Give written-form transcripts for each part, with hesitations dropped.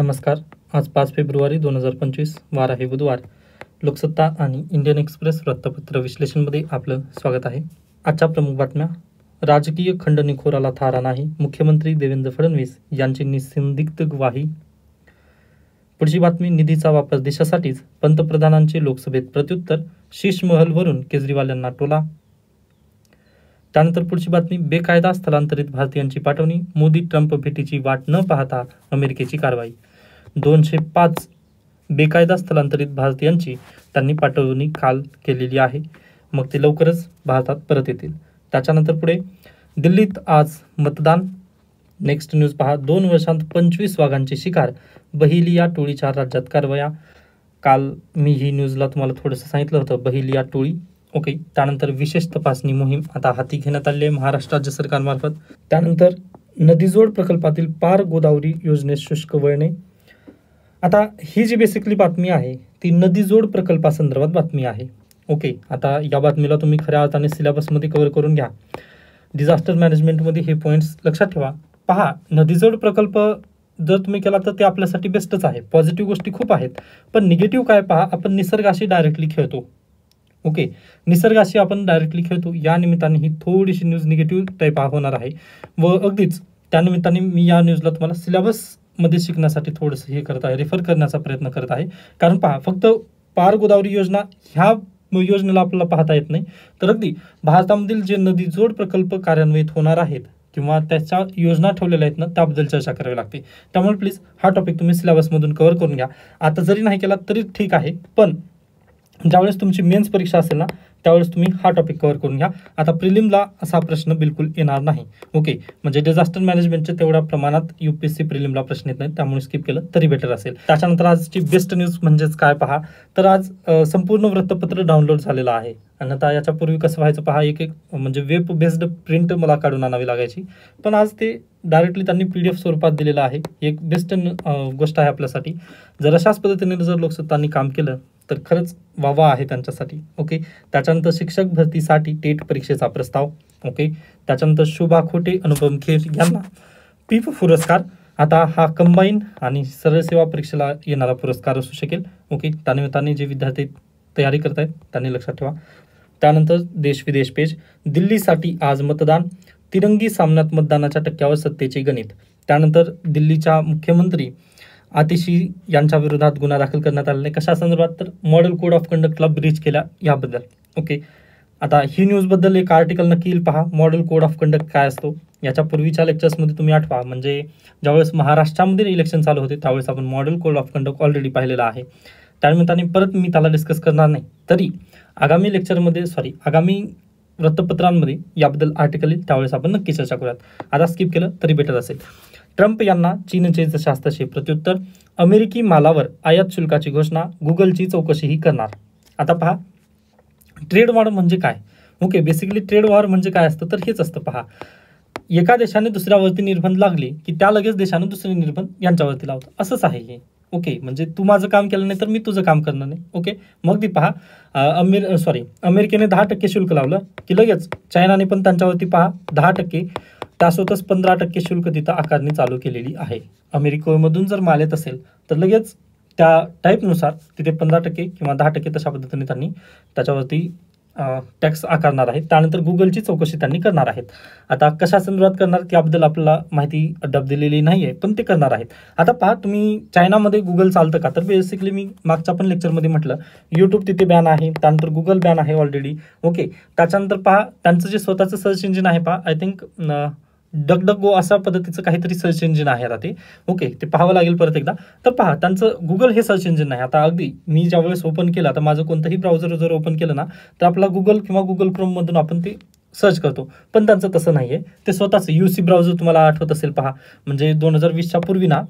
नमस्कार. आज 5 फेब्रुवारी 2025 वार आहे बुधवार. लोकसत्ता आणि इंडियन एक्सप्रेस वृत्तपत्र विश्लेषणमध्ये आपलं स्वागत आहे. आजच्या प्रमुख बातम्या. राजकीय खंडणीखोराला थारा नाही, मुख्यमंत्री देवेंद्र फडणवीस यांची निसंदिग्ध ग्वाही. पुढची बातमी. निधीचा वापर देशासाठीच, पंतप्रधानांचे लोकसभेत प्रत्युत्तर, शीश महलवरून केजरीवाल यांना टोला. त्यानंतर पुढची बातमी. बेकायदा स्थलांतरित भारतीयांची पाठवणी, मोदी ट्रम्प भेटीची वाट न पाहता अमेरिकेची कारवाई. 205 बेकायदा स्थलांतरित भारतीयांची त्यांनी पाठवणी काल केलेली आहे. मग ते लवकरच भारतात परत येतील. त्याच्यानंतर पुढे. दिल्लीत आज मतदान. नेक्स्ट न्यूज पहा. 2 वर्षांत 25 वाघांची शिकार, बहिलिया टोळीच्या राज्यात कारवाया. काल मी ही न्यूजला तुम्हाला थोडंसं सांगितलं होतं, बहिलिया टोळी. ओके. त्यानंतर विशेष तपासणी मोहीम आता हाती घेण्यात आली आहे महाराष्ट्र राज्य सरकारमार्फत. त्यानंतर नदीजोड प्रकल्पातील पार गोदावरी योजनेत शुष्क वळणे. आता ही जी बेसिकली बातमी आहे ती नदीजोड प्रकल्पासंदर्भात बातमी आहे. ओके. आता या बातमीला तुम्ही खऱ्या अर्थाने सिलेबसमध्ये कव्हर करून घ्या. डिझास्टर मॅनेजमेंटमध्ये हे पॉईंट्स लक्षात ठेवा. पहा, नदीजोड प्रकल्प जर तुम्ही केला तर ते आपल्यासाठी बेस्टच आहे. पॉझिटिव्ह गोष्टी खूप आहेत, पण निगेटिव्ह काय पहा, आपण निसर्गाशी डायरेक्टली खेळतो. ओके. निसर्गाशी आपण डायरेक्टली खेळतो. या निमित्ताने ही थोडीशी न्यूज निगेटिव्ह टाईप होणार आहे व अगदीच त्यानिमित्ताने मी या न्यूजला तुम्हाला सिलेबसमध्ये शिकण्यासाठी थोडंसं हे करत आहे, रेफर करण्याचा प्रयत्न करत आहे. कारण पहा, फक्त पार गोदावरी योजना ह्या योजनेला आपल्याला पाहता येत नाही, तर अगदी भारतामधील जे नदीजोड प्रकल्प कार्यान्वित होणार आहेत किंवा त्याच्या योजना ठेवलेल्या आहेत ना, त्याबद्दल चर्चा करावी लागते. त्यामुळे प्लीज हा टॉपिक तुम्ही सिलेबसमधून कव्हर करून घ्या. आता जरी नाही केला तरी ठीक आहे, पण ज्यावेळेस तुमची मेन्स परीक्षा असेल ना, त्यावेळेस तुम्ही हा टॉपिक कव्हर करून घ्या. आता प्रिलिमला असा प्रश्न बिलकुल येणार नाही. ओके. म्हणजे डिझास्टर मॅनेजमेंटच्या तेवढ्या प्रमाणात UPSC प्रिलिमला प्रश्न येत नाहीत, त्यामुळे स्किप केलं तरी बेटर असेल. त्याच्यानंतर आजची बेस्ट न्यूज म्हणजेच काय पहा, तर आज संपूर्ण वृत्तपत्र डाउनलोड झालेलं आहे. आणि आता याच्यापूर्वी कसं व्हायचं पहा, एक म्हणजे वेब बेस्ड प्रिंट मला काढून आणावी लागायची, पण आज ते डायरेक्टली त्यांनी PDF स्वरूपात दिलेलं आहे. एक बेस्ट गोष्ट आहे आपल्यासाठी. जर अशाच पद्धतीने जर लोकसत्तांनी काम केलं तर खरंच वावा आहे त्यांच्यासाठी. ओके. त्याच्यानंतर शिक्षक भरतीसाठी टेट परीक्षेचा प्रस्ताव. ओके. त्याच्यानंतर शुभा खोटे, अनुपम खेर यांना PIF पुरस्कार. आता हा कंबाईन आणि सरळ सेवा परीक्षेला येणारा पुरस्कार असू शकेल. ओके. त्यानिमित्ताने जे विद्यार्थी तयारी करत आहेत त्यांनी लक्षात ठेवा. त्यानंतर देश विदेश पेज. दिल्लीसाठी आज मतदान, तिरंगी सामन्यात मतदानाच्या टक्क्यावर सत्तेचे गणित. त्यानंतर दिल्लीच्या मुख्यमंत्री आतिशी यांच्या विरोधात गुन्हा दाखल करण्यात आलेला आहे. कशा संदर्भात, तर मॉडेल कोड ऑफ कंडक्टला ब्रीच केल्या याबद्दल. ओके. आता ही न्यूजबद्दल एक आर्टिकल नक्की येईल पहा, मॉडेल कोड ऑफ कंडक्ट काय असतो. याच्या पूर्वीच्या लेक्चर्समध्ये तुम्ही आठवा, म्हणजे ज्यावेळेस महाराष्ट्रामध्ये इलेक्शन चालू होते त्यावेळेस आपण model code of conduct already पाहिलेला आहे. त्यानिमित्ताने परत मी त्याला डिस्कस करणार नाही, तरी आगामी लेक्चरमध्ये आगामी वृत्तपत्रांमध्ये याबद्दल आर्टिकल येईल, त्यावेळेस आपण नक्की चर्चा करूयात. आता स्किप केलं तरी बेटर असेल. ट्रम्प यांना चीनचे जशास प्रत्युत्तर, अमेरिकी मालावर आयात शुल्काची घोषणा, गुगलची चौकशीही करणार. आता पहा, ट्रेड वॉर म्हणजे काय. ओके. बेसिकली ट्रेड वॉर म्हणजे काय असतं, तर हेच असतं पहा, एका देशाने दुसऱ्यावरती निर्बंध लागले की त्या लगेच देशाने दुसरे निर्बंध यांच्यावरती लावतं, असंच आहे हे. ओके. म्हणजे तू माझं काम केलं नाही तर मी तुझं काम करणार नाही. ओके. मग ती पहा, अमेरिकेने 10% शुल्क लावलं की लगेच चायनाने पण त्यांच्यावरती पहा 10%, त्यासोबतच 15% शुल्क तिथं आकारणी चालू केलेली आहे. अमेरिकेमधून जर माल येत असेल तर लगेच त्या टाईपनुसार तिथे 15% किंवा 10% तशा पद्धतीने त्यांनी त्याच्यावरती टॅक्स आकारणार आहेत. त्यानंतर गुगलची चौकशी त्यांनी करणार आहेत. आता कशा संदर्भात करणार त्याबद्दल आपल्याला माहिती अद्याप दिलेली नाही आहे, पण ते करणार आहेत. आता पहा, तुम्ही चायनामध्ये गुगल चालतं का, तर बेसिकली मी मागच्या पण लेक्चरमध्ये म्हटलं, यूट्यूब तिथे बॅन आहे, त्यानंतर गुगल बॅन आहे ऑलरेडी. ओके. त्याच्यानंतर पहा, त्यांचं जे स्वतःचं सर्च इंजिन आहे पहा, आय थिंक डक अशा पद्धतीचं काहीतरी सर्च इंजिन आहे आता ते. ओके. ते पाहावं लागेल परत एकदा. तर पहा, त्यांचं गुगल हे सर्च इंजिन नाही. आता अगदी मी ज्यावेळेस ओपन केलं, आता माझं कोणतंही ब्राउझर जर ओपन केलं ना, तर आपला गुगल किंवा गुगल क्रोममधून आपण ते सर्च करतो, पण त्यांचं तसं नाही आहे. ते स्वतःचं UC ब्राउझर तुम्हाला आठवत असेल पहा, म्हणजे 2020च्या पूर्वी ना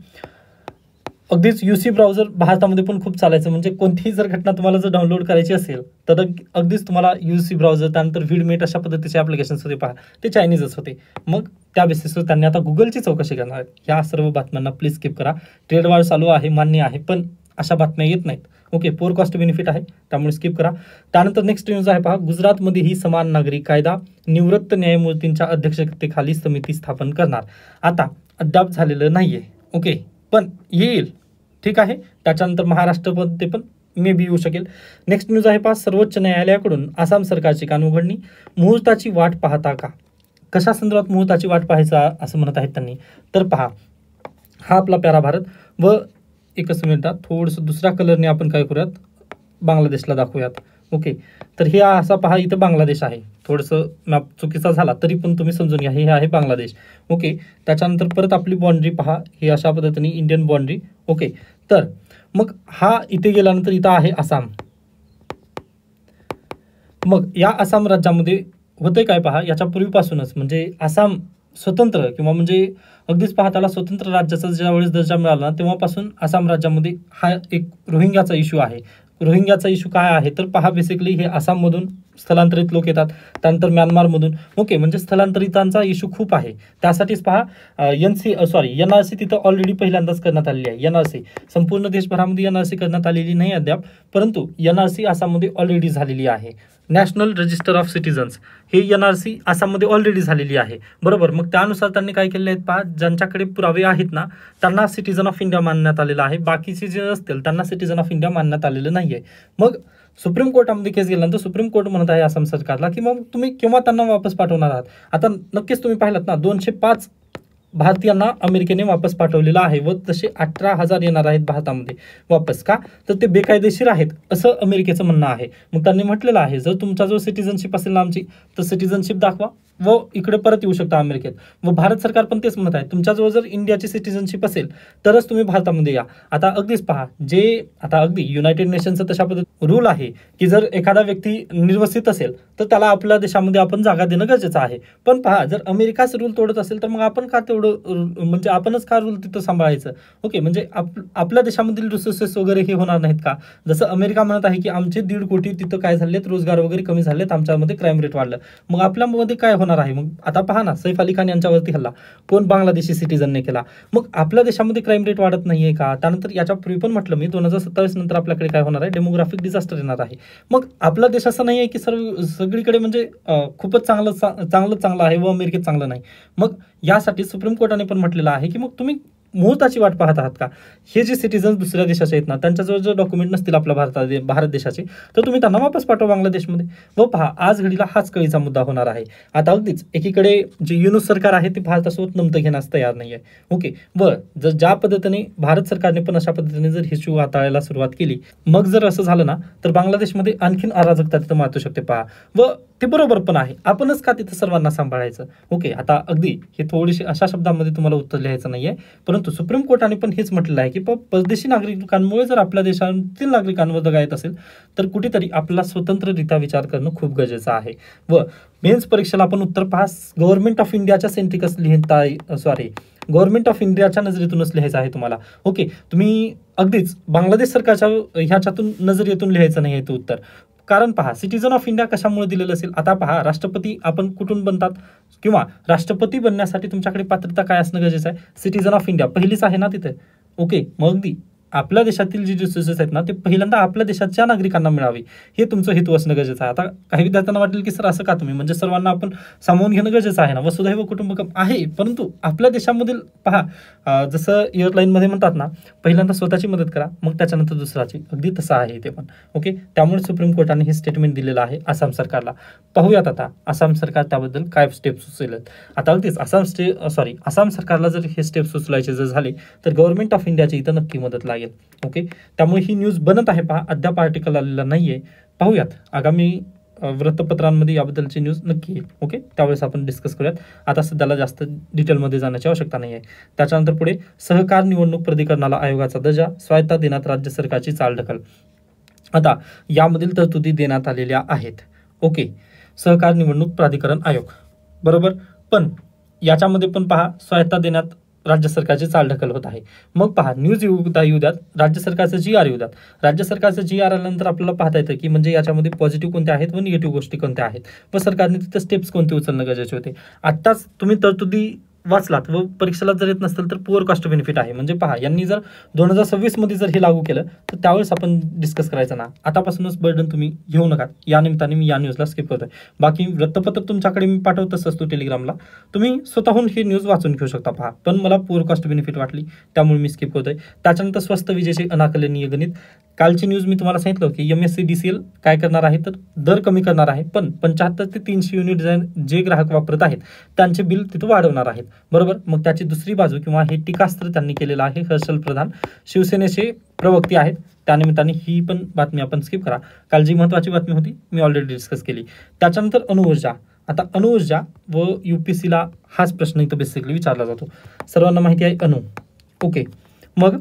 अगदीच UC ब्राउझर भारतामध्ये पण खूप चालायचं. म्हणजे कोणतीही जर घटना तुम्हाला जर डाउनलोड करायची असेल तर अगदीच तुम्हाला UC ब्राउझर, त्यानंतर व्हिडमेट अशा पद्धतीचे ॲप्लिकेशन्स होते पहा, ते चायनीजच होते. मग त्या बेसिसवर त्यांनी आता गुगलची चौकशी करणार आहेत. ह्या सर्व बातम्यांना प्लीज स्किप करा. ट्रेड वॉर चालू आहे, मान्य आहे, पण अशा बातम्या येत नाहीत. ओके. पोर कॉस्ट बेनिफिट आहे, त्यामुळे स्किप करा. त्यानंतर नेक्स्ट न्यूज आहे पहा, गुजरातमध्येही समान नागरी कायदा, निवृत्त न्यायमूर्तींच्या अध्यक्षतेखाली समिती स्थापन करणार. आता अद्याप झालेलं नाहीये. ओके. पण येईल, ठीक आहे. त्याच्यानंतर महाराष्ट्रामध्ये पण मे बी येऊ शकेल. नेक्स्ट न्यूज आहे पहा, सर्वोच्च न्यायालयाकडून आसाम सरकारची कानउघडणी, मुहूर्ताची वाट पाहता का? कशा संदर्भात मुहूर्ताची वाट पाहायचा असं म्हणत आहेत त्यांनी, तर पहा हा आपला प्यारा भारत व एकच मिनिटात थोडंसं दुसऱ्या कलरने आपण काय करूयात, बांगलादेशला दाखवूयात. ओके, तर हे असा पहा इथं बांगलादेश आहे, थोडंसं मॅप चुकीचा झाला तरी पण तुम्ही समजून घ्या, हे आहे बांगलादेश. ओके, त्याच्यानंतर परत आपली बाँड्री पहा, ही अशा पद्धतीने इंडियन बाँड्री. ओके, तर मग हा इथे गेल्यानंतर इथं आहे आसाम. मग या आसाम राज्यामध्ये होते काय पहा, याच्या पूर्वीपासूनच म्हणजे आसाम स्वतंत्र किंवा म्हणजे अगदीच पहा त्याला स्वतंत्र राज्याचा ज्यावेळेस दर्जा मिळाला ना, तेव्हापासून आसाम राज्यामध्ये हा एक रोहिंग्याचा इश्यू आहे. रोहिंग्याचा इश्यू काय आहे तर पहा, बेसिकली हे आसाममधून स्थलांतरित लोक येतात, त्यानंतर म्यानमारमधून. ओके, म्हणजे स्थलांतरितांचा इश्यू खूप आहे. त्यासाठीच पहा NRC तिथं ऑलरेडी पहिल्यांदाच करण्यात आलेली आहे. NRC संपूर्ण देशभरामध्ये NRC करण्यात आलेली नाही अद्याप, परंतु NRC आसाममध्ये ऑलरेडी झालेली आहे. नॅशनल रजिस्टर ऑफ सिटीजन्स हे NRC आसाममध्ये ऑलरेडी झालेली आहे. बरोबर, मग त्यानुसार त्यांनी काय केले आहेत पहा, ज्यांच्याकडे पुरावे आहेत ना त्यांना सिटीजन ऑफ इंडिया मानण्यात आलेलं आहे, बाकीचे जे असतील त्यांना सिटीजन ऑफ इंडिया मानण्यात आलेलं नाही आहे. मग सुप्रीम कोर्टामध्ये केस गेल्यानंतर सुप्रीम कोर्ट म्हणत आहे आसाम सरकारला की मग तुम्ही केव्हा त्यांना वापस पाठवणार आहात. आता नक्कीच तुम्ही पाहिलात ना, 205 भारतीयांना अमेरिकेने वापस पाठवलेलं आहे व तसे 18,000 येणार आहेत भारतामध्ये वापस. का तर ते बेकायदेशीर आहेत असं अमेरिकेचं म्हणणं आहे. मग त्यांनी म्हटलेलं आहे जर तुमचा जो सिटीजनशिप असेल ना आमची, तर सिटीजनशिप दाखवा व इकडे परत येऊ शकता अमेरिकेत. व भारत सरकार पण तेच म्हणत आहे, तुमच्याजवळ जर इंडियाची सिटीजनशिप असेल तरच तुम्ही भारतामध्ये या. आता अगदीच पहा, आता अगदी युनायटेड नेशनचं तशा पद्धती रूल आहे की जर एखादा व्यक्ती निर्वसित असेल तर त्याला आपल्या देशामध्ये आपण जागा देणं गरजेचं आहे. पण पहा, जर अमेरिकाच रूल तोडत असेल तर मग आपण का तेवढं म्हणजे आपणच का रूल तिथं सांभाळायचं. ओके, म्हणजे आपल्या देशामधील रिसोर्सेस वगैरे हे होणार नाहीत का? जसं अमेरिका म्हणत आहे की आमचे 1.5 कोटी तिथं काय झालेत, रोजगार वगैरे कमी झालेत, आमच्यामध्ये क्राईम रेट वाढलं. मग आपल्यामध्ये काय होणार आहे? मग आता पहा ना, सैफ अली खान यांच्यावरती हल्ला कोण बांगलादेशी सिटीजनने केला. मग आपल्या देशामध्ये क्राईम रेट वाढत नाहीये का? त्यानंतर याच्यापूर्वी पण म्हटलं मी 2027 नंतर आपल्याकडे काय होणार आहे, डेमोग्राफिक डिझास्टर येणार आहे. मग आपला देश असं नाही आहे की सगळीकडे म्हणजे खूपच चांगलं आहे व अमेरिकेत चांगलं नाही. मग यासाठी सुप्रीम कोर्टाने पण म्हटलेलं आहे की मग तुम्ही मुहूर्ताची वाट पाहत आहात का? हे जे सिटीजन दुसऱ्या देशाचे आहेत ना, त्यांच्याजवळ जर डॉक्युमेंट नसतील आपल्या भारत देशाचे, तर तुम्ही त्यांना वापस पाठवा बांगलादेशमध्ये. व पहा, आज घडीला हाच कळीचा मुद्दा होणार आहे. आता अगदीच एकीकडे जे युनूस सरकार आहे ते भारतासोबत नमतं घेण्यास तयार नाही आहे. ओके, व जर ज्या पद्धतीने भारत सरकारने पण अशा पद्धतीने जर इश्यू हाताळायला सुरुवात केली, मग जर असं झालं ना तर बांगलादेशमध्ये आणखीन अराजकता तिथं मातू शकते पहा. व ते बरोबर पण आहे, आपणच का तिथं सर्वांना सांभाळायचं. ओके, आता अगदी हे थोडीशी अशा शब्दांमध्ये तुम्हाला उत्तर लिहायचं नाहीये, परंतु सुप्रीम कोर्टाने पण हेच म्हटलेलं आहे की परदेशी नागरिकांमुळे जर आपल्या देशातील नागरिकांवर दगा येत असेल तर कुठेतरी आपला स्वतंत्ररित्या विचार करणं खूप गरजेचं आहे. व मेन्स परीक्षेला आपण उत्तर पहा, गव्हर्नमेंट ऑफ इंडियाच्या सेंटिकस गव्हर्नमेंट ऑफ इंडियाच्या नजरेतूनच लिहायचं आहे तुम्हाला. ओके, तुम्ही अगदीच बांगलादेश सरकारच्या ह्याच्यातून नजरेतून लिहायचं नाही आहे ते उत्तर. कारण पहा, सिटीजन ऑफ इंडिया कशामुळे दिलेलं असेल. आता पहा, राष्ट्रपती आपण कुठून बनतात किंवा राष्ट्रपती बनण्यासाठी तुमच्याकडे पात्रता काय असणं गरजेचं आहे, सिटीजन ऑफ इंडिया पहिलीच आहे ना तिथे. ओके, मग अगदी आपल्या देशातील जे रिसोर्सेस आहेत ना ते पहिल्यांदा आपल्या देशाच्या नागरिकांना मिळावे, हे तुमचं हेतू असणं गरजेचं आहे. आता काही विद्यार्थ्यांना वाटेल की सर असं का तुम्ही, म्हणजे सर्वांना आपण सामावून घेणं गरजेचं आहे ना, वसुधैव कुटुंबकम आहे, परंतु आपल्या देशामधील पहा जसं एअरलाईनमध्ये म्हणतात ना, पहिल्यांदा स्वतःची मदत करा मग त्याच्यानंतर दुसऱ्याची, अगदी तसं आहे ते पण. ओके, त्यामुळे सुप्रीम कोर्टाने हे स्टेटमेंट दिलेलं आहे आसाम सरकारला. पाहूयात आता आसाम सरकार त्याबद्दल काय स्टेप सुचवेल. आता अगदीच आसाम सरकारला जर हे स्टेप सुचवायचे जर झाले तर गव्हर्नमेंट ऑफ इंडियाची इथं नक्की मदत लागेल. ओके, त्यामुळे ही न्यूज बनत आहे पहा, अद्याप आर्टिकल आलेला नाहीये. पाहूयात आगामी वृत्तपत्रांमध्ये याबद्दलची न्यूज नक्की येईल. ओके, त्यावेळेस आपण डिस्कस करूयात. आता सध्याला जास्त डिटेलमध्ये जाण्याची आवश्यकता नाही आहे. त्याच्यानंतर पुढे सहकार निवडणूक प्राधिकरणाला आयोगाचा दर्जा, स्वायत्ता देण्यात राज्य सरकारची चालढकल. आता यामधील तरतुदी देण्यात आलेल्या आहेत. ओके, सहकार निवडणूक प्राधिकरण आयोग बरोबर, पण याच्यामध्ये पण पहा स्वायत्ता देण्यात राज्य सरकारची चालढकल होत आहे. मग पहा, न्यूज येऊ द्यात, राज्य सरकारचं GR येऊ द्यात. राज्य सरकारचं GR आल्यानंतर आपल्याला पाहता येतं की म्हणजे याच्यामध्ये पॉझिटिव्ह कोणत्या आहेत व निगेटिव्ह गोष्टी कोणत्या आहेत व सरकारने तिथे स्टेप्स कोणते उचलणं गरजेचे होते. आत्ताच तुम्ही तरतुदी वाचलात व परीक्षेला जर येत नसेल तर पुअर कॉस्ट बेनिफिट आहे. म्हणजे पहा, यांनी जर 2026 मध्ये जर हे लागू केलं तर त्यावेळेस आपण डिस्कस करायचं ना. आतापासूनच बर्डन तुम्ही घेऊ नका. या निमित्ताने मी या न्यूजला स्किप करतोय. बाकी वृत्तपत्र तुमच्याकडे मी पाठवतच असतो टेलिग्रामला, तुम्ही स्वतःहून ही न्यूज वाचून घेऊ शकता. पहा, पण मला पुअर कॉस्ट बेनिफिट वाटली त्यामुळे मी स्किप करतोय. त्याच्यानंतर स्वस्त विजेचे अनाकलनीय गणित. कालची न्यूज मी तुम्हाला सांगितलं की MSCDCL काय करणार आहे तर दर कमी करणार आहे, पण 75 ते 300 युनिट जे ग्राहक वापरत आहेत त्यांचे बिल तिथं वाढवणार आहेत. बरोबर. मग त्याची दुसरी बाजू किंवा हे टीकास्त्र त्यांनी केलेलं आहे. हर्षल प्रधान शिवसेनेचे प्रवक्ते आहेत, त्यानिमित्ताने ही पण बातमी आपण स्किप करा. काल जी महत्त्वाची बातमी होती मी ऑलरेडी डिस्कस केली. त्याच्यानंतर अणुऊर्जा. आता अणुऊर्जा व UPSCला हाच प्रश्न इथं बेसिकली विचारला जातो. सर्वांना माहिती आहे अणू. ओके. मग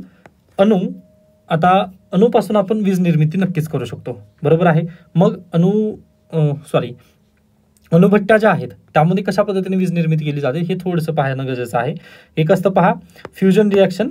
आता अणूपासून आपण वीज निर्मिती नक्कीच करू शकतो. बरोबर आहे. मग अणुभट्ट्या ज्या आहेत त्यामध्ये कशा पद्धतीने वीज निर्मिती केली जाते हे थोडंसं पाहणं गरजेचं आहे. एक असतं पहा फ्युजन रिॲक्शन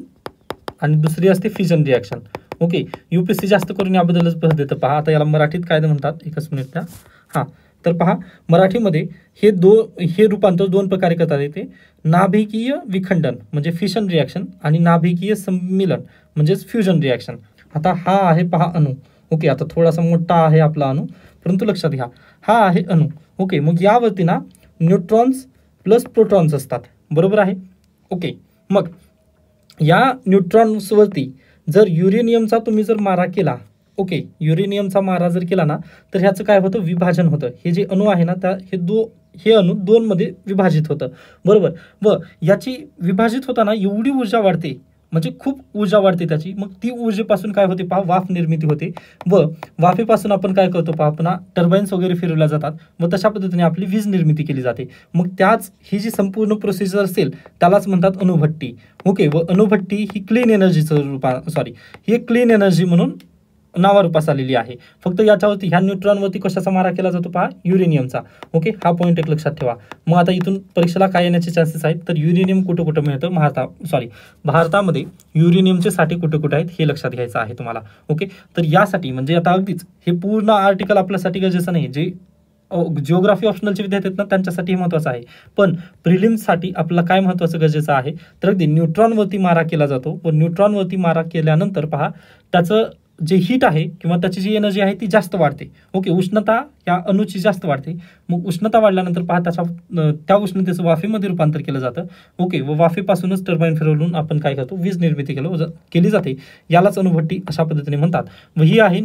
आणि दुसरी असते फिजन रिॲक्शन. ओके. UPSC जास्त करून याबद्दलच भर देतं. पहा, आता याला मराठीत काय म्हणतात, एकच मिनिट द्या. हां, तर पहा, मराठीमध्ये हे रूपांतर दोन प्रकारे करतात येते. नाभिकीय विखंडन म्हणजे फिशन रिॲक्शन आणि नाभिकीय सम्मिलन म्हणजेच फ्युजन रिॲक्शन. आता हा आहे पहा अणू. ओके. आता थोडासा मोठा आहे आपला अणू, परंतु लक्षात घ्या हा आहे अणू. ओके. मग यावरती ना न्यूट्रॉन्स प्लस प्रोटॉन्स असतात. बरोबर आहे. ओके. मग या न्यूट्रॉन्सवरती जर युरेनियमचा तुम्ही जर मारा केला, ओके, युरेनियमचा मारा जर केला ना तर ह्याचं काय होतं, विभाजन होतं. हे जे अणू आहे ना त्या हे अणू 2 मध्ये विभाजित होतं. बरोबर. व याची विभाजित होताना एवढी ऊर्जा वाढते, म्हणजे खूप ऊर्जा वाढते त्याची. मग ती ऊर्जेपासून काय होते पहा, वाफ निर्मिती होते व वाफेपासून आपण काय करतो पहा, पुन्हा टर्बाईन्स वगैरे फिरवल्या जातात व तशा पद्धतीने आपली वीज निर्मिती केली जाते. मग त्याच ही जी संपूर्ण प्रोसिजर असेल त्यालाच म्हणतात अणुभट्टी. ओके. व अणुभट्टी ही क्लीन एनर्जीचं ही एक क्लीन एनर्जी म्हणून नावारूपास आलेली आहे. फक्त याच्यावरती ह्या न्यूट्रॉनवरती कशाचा मारा केला जातो पहा, युरेनियमचा. ओके. हा पॉईंट एक लक्षात ठेवा. मग आता इथून परीक्षेला काय येण्याचे चान्सेस आहेत तर युरेनियम कुठं कुठं मिळतं, भारतामध्ये युरेनियमचे साठे कुठे कुठे आहेत हे लक्षात घ्यायचं आहे तुम्हाला. ओके. तर यासाठी म्हणजे आता अगदीच हे पूर्ण आर्टिकल आपल्यासाठी गरजेचं नाही. जे जिओग्राफी ऑप्शनलचे विद्यार्थी आहेत ना त्यांच्यासाठी महत्त्वाचं आहे, पण प्रिलिम्ससाठी आपल्याला काय महत्त्वाचं गरजेचं आहे तर अगदी न्यूट्रॉनवरती मारा केला जातो व न्यूट्रॉनवरती मारा केल्यानंतर पहा त्याचं जे हीट आहे किंवा त्याची जी एनर्जी आहे ती जास्त वाढते. ओके. उष्णता या अणूची जास्त वाढते. मग उष्णता वाढल्यानंतर पहा त्या उष्णतेचं वाफेमध्ये रूपांतर केलं जातं. ओके. व वाफेपासूनच टर्बाईन फिरवून आपण काय करतो, वीज निर्मिती केली जाते. यालाच अणुभट्टी अशा पद्धतीने म्हणतात. व ही आहे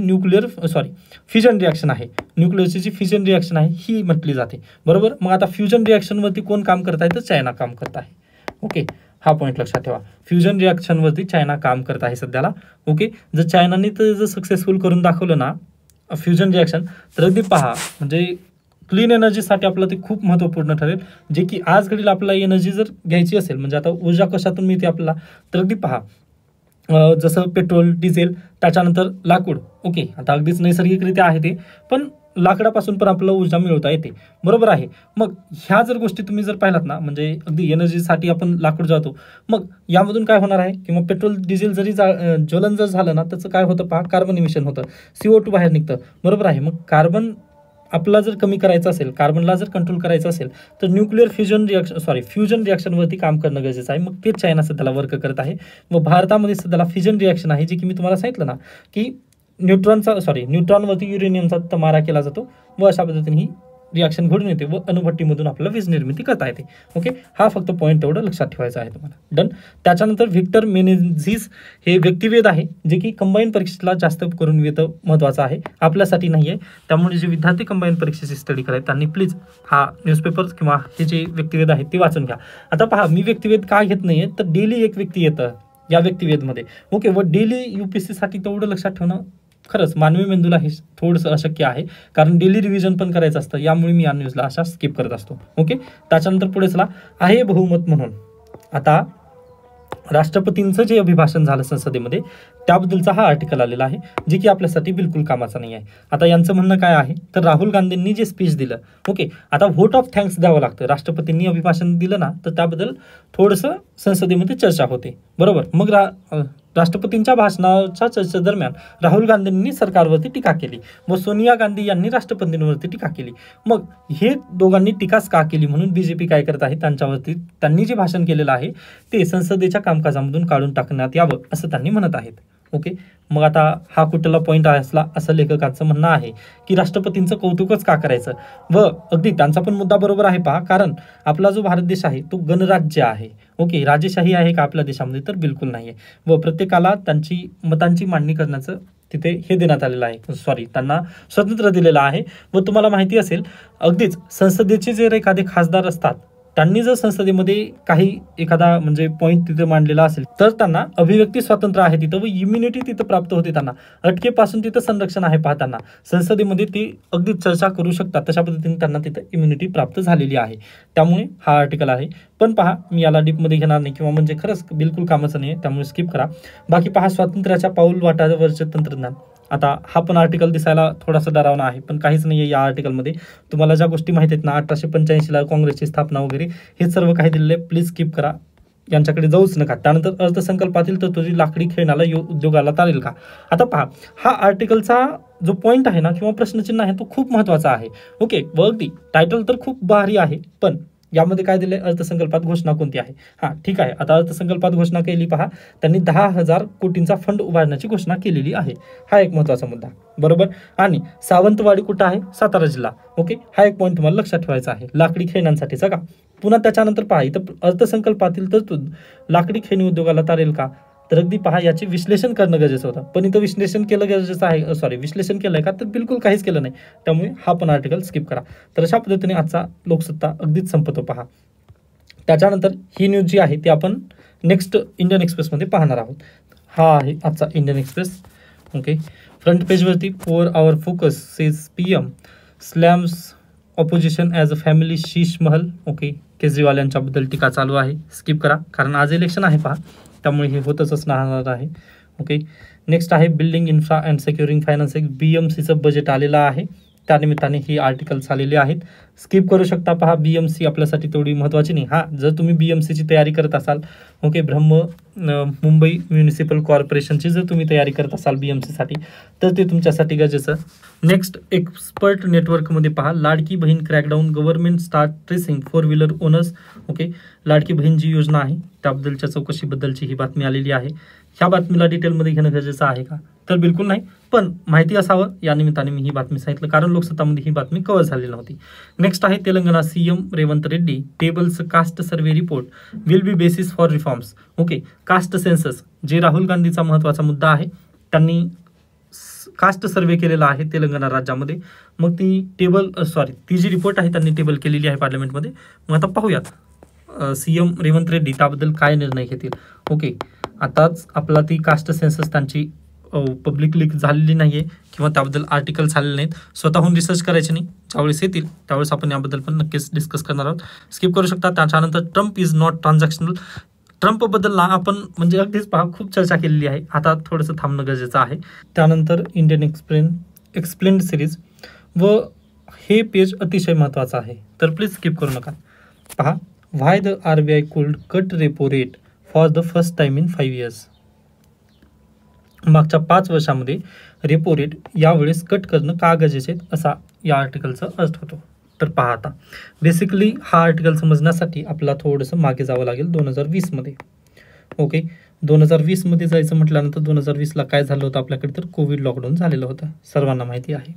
फ्युजन रिॲक्शन आहे. न्यूक्लिअरची जी फ्युजन रिॲक्शन आहे ही म्हटली जाते. बरोबर. मग आता फ्युजन रिॲक्शनवरती कोण काम करत आहे तर चायना काम करत आहे. ओके. हा पॉईंट लक्षात ठेवा. फ्युजन रिॲक्शनवरती चायना काम करत आहे सध्याला. ओके. जर चायनाने तर जर सक्सेसफुल करून दाखवलं ना फ्युजन रिॲक्शन तर अगदी पहा म्हणजे क्लीन एनर्जीसाठी आपलं ते खूप महत्त्वपूर्ण ठरेल. जे की आज घडीला आपल्याला एनर्जी जर घ्यायची असेल म्हणजे आता ऊर्जा कशातून मिळते आपल्याला तर अगदी पहा जसं पेट्रोल, डिझेल, त्याच्यानंतर लाकूड. ओके. आता अगदीच नैसर्गिकरित्या आहे ते, पण लाकडापासून पण आपल्याला ऊर्जा मिळवता येते. बरोबर आहे. मग ह्या जर गोष्टी तुम्ही जर पाहिलात ना म्हणजे अगदी एनर्जीसाठी आपण लाकूड जातो, मग यामधून काय होणार आहे किंवा पेट्रोल डिझेल जरी ज्वलन जर झालं ना त्याचं काय होतं पहा, कार्बन इमिशन होतं, CO2 बाहेर निघतं. बरोबर आहे. मग कार्बन आपला जर कमी करायचं असेल, कार्बनला जर कंट्रोल करायचं असेल तर न्यूक्लिअर फ्युजन रिॲक्शनवरती काम करणं गरजेचं आहे. मग तेच चायना सध्याला वर्क करत आहे व भारतामध्ये सध्याला फ्युजन रिॲक्शन आहे जी की मी तुम्हाला सांगितलं ना की न्यूट्रॉनवरती युरेनियमचा मारा केला जातो व अशा पद्धतीने ही रिॲक्शन घडून येते व अणुभट्टीमधून आपल्याला वीज निर्मिती करता येते. ओके. हा फक्त पॉईंट तेवढं लक्षात ठेवायचा आहे तुम्हाला. डन. त्याच्यानंतर व्हिक्टर मेनेझिस हे व्यक्तिवेद आहे जे की कंबाईन परीक्षेला जास्त करून येतं, महत्त्वाचं आहे, आपल्यासाठी नाही आहे. त्यामुळे जे विद्यार्थी कंबाईन परीक्षेची स्टडी करायचे त्यांनी प्लीज हा न्यूजपेपर किंवा हे जे व्यक्तिवेद आहेत ते वाचून घ्या. आता पहा मी व्यक्तिवेद का घेत नाहीये तर डेली एक व्यक्ती येतं या व्यक्तिवेदमध्ये. ओके. व डेली UPSCसाठी तेवढं लक्षात ठेवणं खरंच मानवी मेंदूला हे थोडंसं अशक्य आहे, कारण डेली रिव्हिजन पण करायचं असतं. यामुळे मी या न्यूजला अशा स्किप करत असतो. ओके. त्याच्यानंतर पुढे चला आहे बहुमत म्हणून. आता राष्ट्रपतींचं जे अभिभाषण झालं संसदेमध्ये त्याबद्दलचा हा आर्टिकल आलेला आहे जे की आपल्यासाठी बिलकुल कामाचा नाही आहे. आता यांचं म्हणणं काय आहे तर राहुल गांधींनी जे स्पीच दिलं, ओके, आता व्होट ऑफ थँक्स द्यावं लागतं. राष्ट्रपतींनी अभिभाषण दिलं ना तर त्याबद्दल थोडंसं संसदेमध्ये चर्चा होते. बरोबर. मग राष्ट्रपतींच्या भाषणाच्या चर्चेदरम्यान राहुल गांधींनी सरकारवरती टीका केली व सोनिया गांधी यांनी राष्ट्रपतींवरती टीका केली. मग हे दोघांनी टीकाच का केली म्हणून बीजेपी काय करत आहे, त्यांच्यावरती त्यांनी जे भाषण केलेलं आहे ते संसदेच्या कामकाजामधून काढून टाकण्यात यावं असं त्यांनी म्हणत आहेत. ओके, मग आता हा कुठला पॉईंट असला असं लेखकांचं म्हणणं आहे की राष्ट्रपतींचं कौतुकच का करायचं. व अगदी त्यांचा पण मुद्दा बरोबर आहे पहा, कारण आपला जो भारत देश आहे तो गणराज्य आहे. ओके, राजेशाही आहे का आपल्या देशामध्ये, तर बिलकुल नाही आहे. व प्रत्येकाला त्यांची मतांची मांडणी करण्याचं तिथे हे देण्यात आलेलं आहे, त्यांना स्वातंत्र्य दिलेलं आहे. व तुम्हाला माहिती असेल अगदीच संसदेचे जे एखादे खासदार असतात त्यांनी जर संसदेमध्ये काही एखादा म्हणजे पॉईंट तिथे मांडलेला असेल तर त्यांना अभिव्यक्ती स्वातंत्र्य आहे तिथं व इम्युनिटी तिथं प्राप्त होते. त्यांना अटकेपासून तिथं संरक्षण आहे. पाहताना संसदेमध्ये ते अगदी चर्चा करू शकतात, तशा पद्धतीने त्यांना तिथं इम्युनिटी प्राप्त झालेली आहे. त्यामुळे हा आर्टिकल आहे. पण पहा, मी याला डीपमध्ये घेणार नाही किंवा म्हणजे खरंच बिलकुल कामाचं नाही, त्यामुळे स्किप करा. बाकी पहा, स्वातंत्र्याच्या पाऊल वाटावरचे तंत्रज्ञान. आता हा पण आर्टिकल दिसायला थोडासा डरावना आहे, पण काहीच नाही आहे या आर्टिकलमध्ये. तुम्हाला ज्या गोष्टी माहिती आहेत ना, 1885ला काँग्रेसची स्थापना वगैरे हे सर्व काही दिलेलं आहे. प्लीज स्किप करा, यांच्याकडे जाऊच नका. त्यानंतर अर्थसंकल्पातील तरतुदी लाकडी खेळण्याला उद्योगाला चालेल का. आता पहा, हा आर्टिकलचा जो पॉईंट आहे ना किंवा प्रश्नचिन्ह आहे तो खूप महत्त्वाचा आहे. ओके, व अगदी टायटल तर खूप भारी आहे, पण यामध्ये काय दिलंय, अर्थसंकल्पात घोषणा कोणती आहे. हा ठीक आहे, आता अर्थसंकल्पात घोषणा केली पहा, त्यांनी 10,000 कोटींचा फंड उभारण्याची घोषणा केलेली आहे. हा एक महत्त्वाचा मुद्दा, बरोबर. आणि सावंतवाडी कुठं आहे, सातारा जिल्हा. ओके, हा एक पॉईंट तुम्हाला लक्षात ठेवायचा आहे, लाकडी खेळण्यांसाठीचा का. पुन्हा त्याच्यानंतर पहा, इथं अर्थसंकल्पातील तरतूद लाकडी खेळणी उद्योगाला तारेल का, तर अगदी पहा याचे विश्लेषण करणं गरजेचं होतं, पण इथं विश्लेषण केलं गरजेचं आहे. विश्लेषण केलंय का, तर बिलकुल काहीच केलं नाही. त्यामुळे हा पण आर्टिकल स्किप करा. तर अशा पद्धतीने आजचा लोकसत्ता अगदीच संपतो पहा. त्याच्यानंतर ही न्यूज जी आहे ती आपण नेक्स्ट इंडियन एक्सप्रेसमध्ये पाहणार आहोत. हा आहे आजचा इंडियन एक्सप्रेस. ओके, फ्रंट पेजवरती for our focus says PM slams opposition as a family Sheesh Mahal. Okay, Kejriwal यांच्याबद्दल टीका चालू आहे. स्किप करा, कारण आज इलेक्शन आहे पहा, त्यामुळे हे होतच असणार आहे. ओके, नेक्स्ट आहे building infra and securing financing. BMCचं बजेट आलेलं आहे, त्यानिमित्ताने ही आर्टिकल्स आलेली आहेत. स्किप करू शकता पहा, BMC आपल्यासाठी तेवढी महत्त्वाची नाही. हां, जर तुम्ही BMCची तयारी करत असाल, ओके, मुंबई म्युनिसिपल कॉर्पोरेशनची जर तुम्ही तयारी करत असाल BMCसाठी, तर ते तुमच्यासाठी गरजेचं. नेक्स्ट, एक्सपर्ट नेटवर्कमध्ये पहा, Ladki Bahin crackdown, government start tracing 4 wheeler owners. Okay, Ladki Bahin जी योजना आहे त्याबद्दलच्या चौकशीबद्दलची ही बातमी आलेली आहे. ह्या बातमीला डिटेलमध्ये घेणं गरजेचं आहे का, तर बिलकुल नाही, पण माहिती असावं या निमित्ताने मी ही बातमी सांगितलं, कारण लोकसत्तामध्ये ही बातमी कव्हर झालेली नव्हती. नेक्स्ट आहे Telangana CM Revanth Reddy tables caste survey report will be basis for reforms. Okay, caste census जे राहुल गांधीचा महत्त्वाचा मुद्दा आहे, त्यांनी कास्ट सर्वे केलेला आहे तेलंगणा राज्यामध्ये. मग ती जी रिपोर्ट आहे त्यांनी टेबल केलेली आहे पार्लमेंटमध्ये. मग आता पाहूयात CM रेवंत रेड्डी त्याबद्दल काय निर्णय घेतील. ओके, आताच आपला ती कास्ट सेन्सस त्यांची पब्लिक लीक झालेली नाही आहे किंवा त्याबद्दल आर्टिकल झालेले नाहीत. स्वतःहून रिसर्च करायचे नाही, ज्यावेळेस येतील त्यावेळेस आपण याबद्दल पण नक्कीच डिस्कस करणार आहोत. स्किप करू शकता. त्याच्यानंतर ट्रम्प इज नॉट ट्रान्झॅक्शनल. ट्रम्पबद्दल ना आपण म्हणजे अगदीच पहा खूप चर्चा केलेली आहे, आता थोडंसं थांबणं गरजेचं आहे. त्यानंतर इंडियन एक्सप्लेन्ड सिरीज, व हे पेज अतिशय महत्त्वाचं आहे, तर प्लीज स्किप करू नका. पहा, why the RBI could cut repo rate for the first time in 5 years. मागच्या 5 वर्षामध्ये रेपो रेट यावेळेस कट करणं का गरजेचे आहेत असा या आर्टिकलचा अर्थ होतो. तर पहा, आता बेसिकली हा आर्टिकल समजण्यासाठी आपल्याला थोडंसं मागे जावं लागेल 2020मध्ये. ओके, 2020मध्ये जायचं म्हटल्यानंतर 2020ला काय झालं होतं आपल्याकडे, तर कोविड लॉकडाऊन झालेलं होतं, सर्वांना माहिती आहे.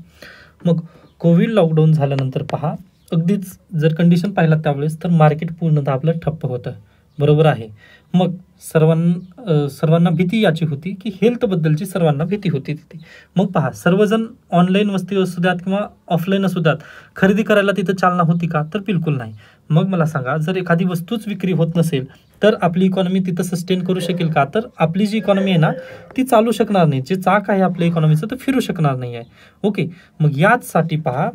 मग कोविड लॉकडाऊन झाल्यानंतर पहा, अगदीच जर कंडिशन पाहिलात त्यावेळेस तर मार्केट पूर्णतः आपलं ठप्प होतं, बरोबर आहे. मग सर्वांना भीती याची होती की हेल्थबद्दलची सर्वांना भीती होती तिथे. मग पहा, सर्वजण ऑनलाईन वस्तू असू द्यात किंवा ऑफलाईन असू द्यात खरेदी करायला तिथं चालना होती का, तर बिलकुल नाही. मग मला सांगा, जर एखादी वस्तूच विक्री होत नसेल तर आपली इकॉनॉमी तिथं सस्टेन करू शकेल का, तर आपली जी इकॉनॉमी आहे ना ती चालू शकणार नाही, जे चाक आहे आपल्या इकॉनॉमीचं तर फिरू शकणार नाही आहे. ओके, मग याचसाठी पहा,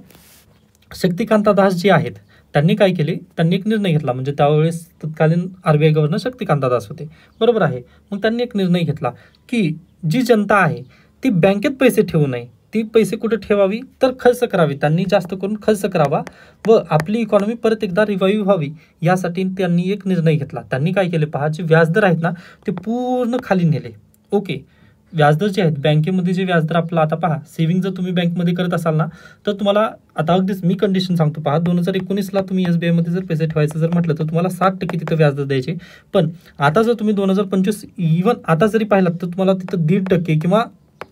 शक्तिकांता दास जी आहेत त्यांनी काय केले, त्यांनी एक निर्णय घेतला. म्हणजे त्यावेळेस तत्कालीन RBI गव्हर्नर शक्तिकांता दास होते, बरोबर आहे. मग त्यांनी एक निर्णय घेतला की जी जनता आहे ती बँकेत पैसे ठेवू नये, ती पैसे कुठे ठेवावी तर खर्च करावी, त्यांनी जास्त करून खर्च करावा व आपली इकॉनॉमी परत एकदा रिवाईव्ह व्हावी, यासाठी त्यांनी एक निर्णय घेतला. त्यांनी काय केले पहा, जे व्याजदर आहेत ना ते पूर्ण खाली नेले. ओके, व्याजदर जे आहेत बँकेमध्ये जे व्याजदर आपलं, आता पहा सेव्हिंग जर तुम्ही बँकमध्ये करत असाल ना, तर तुम्हाला आता अगदीच मी कंडिशन सांगतो पहा, 2019ला तुम्ही SBI मध्ये जर पैसे ठेवायचं जर म्हटलं तर तुम्हाला 7% तिथं व्याजदर द्यायचे. पण आता जर तुम्ही 2025 इव्हन आता जरी पाहिलात तर तुम्हाला तिथं 1.5% किंवा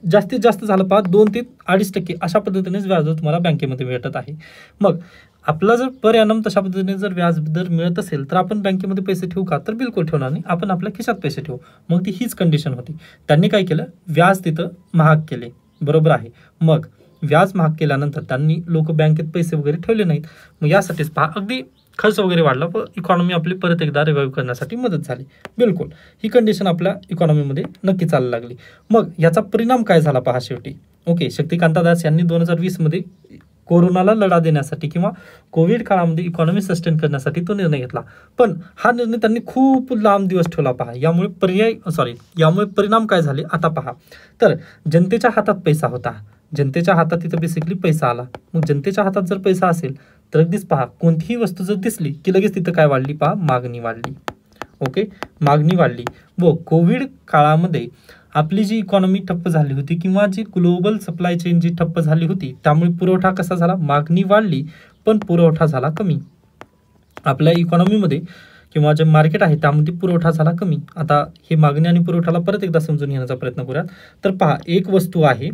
जास्तीत जास्त झालं पहा 2 ते 2.5% अशा पद्धतीनेच व्याजदर तुम्हाला बँकेमध्ये भेटत आहे. मग आपला जर पर ॲनम तशा पद्धतीने जर व्याजदर मिळत असेल तर आपण बँकेमध्ये पैसे ठेवू का, तर बिलकुल ठेवणार नाही, आपण आपल्या खिशात पैसे ठेवू. मग ती हीच कंडिशन होती. त्यांनी काय केलं, व्याज तिथं महाग केले, बरोबर आहे. मग व्याज महाग केल्यानंतर त्यांनी लोक बँकेत पैसे वगैरे ठेवले नाहीत. मग यासाठीच पहा अगदी खर्च वगैरे वाढला, पण इकॉनॉमी आपली परत एकदा रिवाईव्ह करण्यासाठी मदत झाली. बिलकुल ही कंडिशन आपल्या इकॉनॉमीमध्ये नक्की चालायला लागली. मग याचा परिणाम काय झाला पहा शेवटी. ओके, शक्तिकांता दास यांनी 2020 मध्ये कोरोनाला लढा देण्यासाठी किंवा कोविड काळामध्ये इकॉनॉमी सस्टेन करण्यासाठी तो निर्णय घेतला. पण हा निर्णय त्यांनी खूप लांब दिवस ठेवला पहा. यामुळे परिणाम काय झाले आता पहा. तर जनतेच्या हातात पैसा होता, जनतेच्या हातात तिथं बेसिकली पैसा आला. मग जनतेच्या हातात जर पैसा असेल तर अगदीच पहा कोणतीही वस्तू जर दिसली की लगेच तिथं काय वाढली पहा, मागणी वाढली. ओके, मागणी वाढली. व कोविड काळामध्ये आपली जी इकॉनॉमी ठप्प झाली होती किंवा जी ग्लोबल सप्लाय चेन जी ठप्प झाली होती, त्यामुळे पुरवठा कसा झाला, मागणी वाढली पण पुरवठा झाला कमी. आपल्या इकॉनॉमीमध्ये किंवा जे मार्केट आहे त्यामध्ये पुरवठा झाला कमी. आता हे मागणी आणि पुरवठाला परत एकदा समजून घेण्याचा प्रयत्न करूयात. तर पहा एक वस्तू आहे,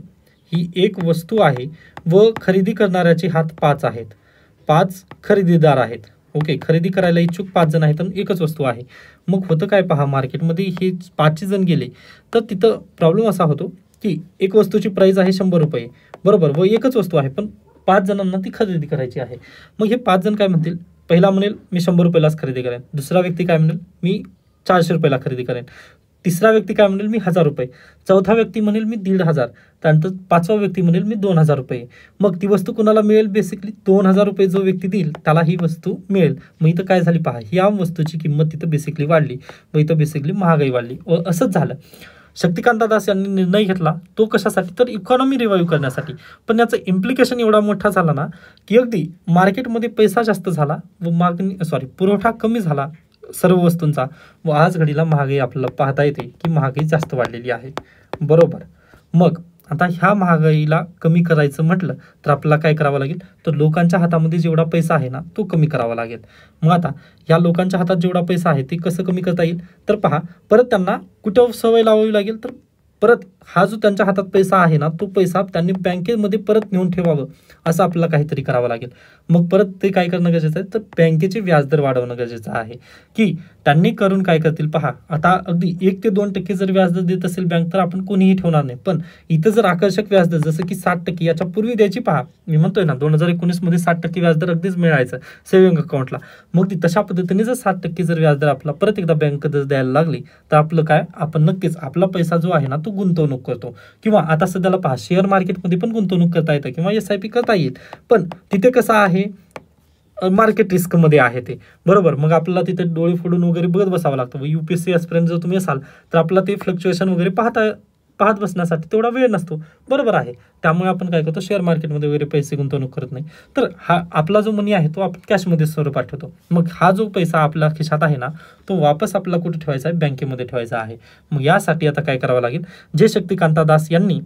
ही एक वस्तू आहे व खरेदी करणाऱ्याचे हात 5 आहेत, 5 खरेदीदार आहेत. ओके, खरेदी करायला इच्छुक 5 जण आहेत आणि एकच वस्तू आहे. मग होतं काय पहा, मार्केटमध्ये हे 5 जण गेले तर तिथं प्रॉब्लेम असा होतो की एक वस्तूची प्राइस आहे 100 रुपये, बरोबर, व एकच वस्तू आहे पण 5 जणांना ती खरेदी करायची आहे. मग हे 5 जण काय म्हणतील, पहिला म्हणेल मी 100 रुपयालाच खरेदी करेन, दुसरा व्यक्ती काय म्हणेल मी 400 रुपयाला खरेदी करेन, तिसरा व्यक्ती काय म्हणेल मी 1000 रुपये, चौथा व्यक्ती म्हणेल मी 1500, त्यानंतर पाचवा व्यक्ती म्हणेल मी 2000 रुपये. मग ती वस्तू कुणाला मिळेल, बेसिकली 2000 रुपये जो व्यक्ती देईल त्याला ही वस्तू मिळेल. मग इथं काय झाली पहा, या वस्तूची किंमत तिथं बेसिकली वाढली व इथं बेसिकली महागाई वाढली. व असंच झालं. शक्तिकांता दास यांनी निर्णय घेतला तो कशासाठी, तर इकॉनॉमी रिवाईव्ह करण्यासाठी. पण याचं इम्प्लिकेशन एवढा मोठा झाला ना की अगदी मार्केटमध्ये पैसा जास्त झाला व पुरवठा कमी झाला सर्व वस्तूंचा, व आज घडीला महागाई आपल्याला पाहता येते की महागाई जास्त वाढलेली आहे, बरोबर. मग आता ह्या महागाईला कमी करायचं म्हटलं तर आपल्याला काय करावं लागेल, तर लोकांच्या हातामध्ये जेवढा पैसा आहे ना तो कमी करावा लागेल. मग आता या लोकांच्या हातात जेवढा पैसा आहे ते कसं कमी करता येईल, तर पहा परत त्यांना कुठं सवय लावावी लागेल, तर परत हा जो त्यांच्या हातात पैसा आहे ना तो पैसा त्यांनी बँकेमध्ये परत नेऊन ठेवावं, असं आपल्याला काहीतरी करावं लागेल. मग परत ते काय करणं गरजेचं आहे, तर बँकेचे व्याजदर वाढवणं गरजेचं आहे. की त्यांनी करून काय करतील पहा, आता अगदी 1 ते 2% जर व्याजदर देत असेल बँक तर आपण कोणीही ठेवणार नाही. पण इथं जर आकर्षक व्याजदर जसं की 7% याच्या पूर्वी द्यायची पहा, मी म्हणतोय ना 2019 मध्ये 7% व्याजदर अगदीच मिळायचं सेव्हिंग अकाउंटला. मग ती तशा पद्धतीने जर 7% जर व्याजदर आपला परत एकदा बँक जर द्यायला लागली तर आपलं काय, आपण नक्कीच आपला पैसा जो आहे ना तो गुंतवणूक करतो. किंवा आता सध्याला पहा शेअर मार्केटमध्ये पण गुंतवणूक करता येतं किंवा SIP करता येईल. पण तिथे कसं आहे, मार्केट रिस्क मध्ये आहे ते, बरोबर. मग आपल्याला तिथे डोळे फोडून वगैरे बघत बसावं लागतं. UPSC एस्पिरंट जर तुम्ही असाल तर आपल्याला ते फ्लक्च्युएशन वगैरे पाहत बसण्यासाठी तेवढा वेळ नसतो, बरोबर आहे. त्यामुळे आपण काय करतो, शेअर मार्केटमध्ये वगैरे पैसे गुंतवणूक करत नाही. तर हा आपला जो मनी आहे तो आपण कॅशमध्ये स्वरूपात ठेवतो. मग हा जो पैसा आपल्या खिशात आहे ना तो वापस आपल्याला कुठे ठेवायचा आहे, बँकेमध्ये ठेवायचा आहे. मग यासाठी आता काय करावं लागेल, जे शक्तिकांता दास यांनी